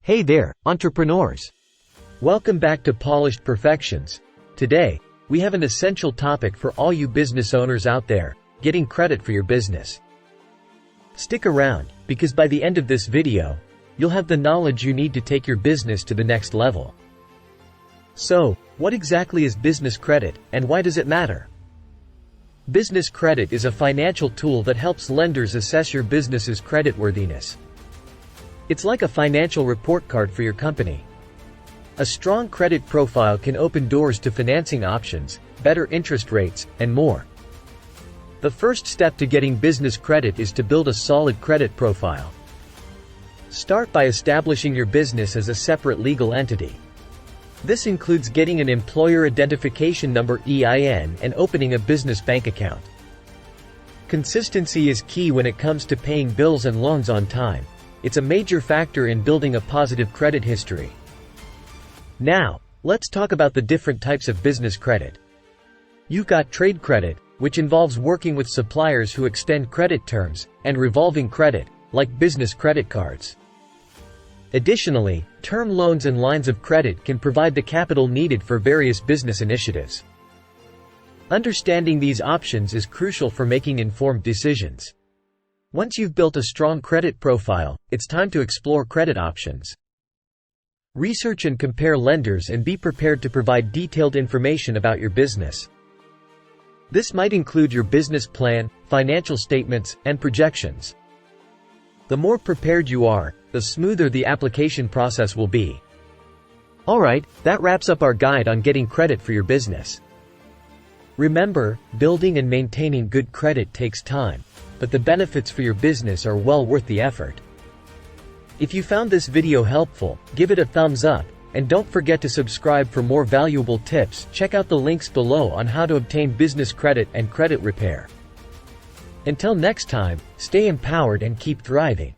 Hey there, entrepreneurs! Welcome back to Polished Perfections. Today, we have an essential topic for all you business owners out there: getting credit for your business. Stick around, because by the end of this video, you'll have the knowledge you need to take your business to the next level. So, what exactly is business credit, and why does it matter? Business credit is a financial tool that helps lenders assess your business's creditworthiness. It's like a financial report card for your company. A strong credit profile can open doors to financing options, better interest rates, and more. The first step to getting business credit is to build a solid credit profile. Start by establishing your business as a separate legal entity. This includes getting an employer identification number (EIN) and opening a business bank account. Consistency is key when it comes to paying bills and loans on time. It's a major factor in building a positive credit history. Now, let's talk about the different types of business credit. You've got trade credit, which involves working with suppliers who extend credit terms, and revolving credit, like business credit cards. Additionally, term loans and lines of credit can provide the capital needed for various business initiatives. Understanding these options is crucial for making informed decisions. Once you've built a strong credit profile, it's time to explore credit options. Research and compare lenders and be prepared to provide detailed information about your business. This might include your business plan, financial statements, and projections. The more prepared you are, the smoother the application process will be. Alright, that wraps up our guide on getting credit for your business. Remember, building and maintaining good credit takes time, but the benefits for your business are well worth the effort. If you found this video helpful, give it a thumbs up, and don't forget to subscribe for more valuable tips. Check out the links below on how to obtain business credit and credit repair. Until next time, stay empowered and keep thriving.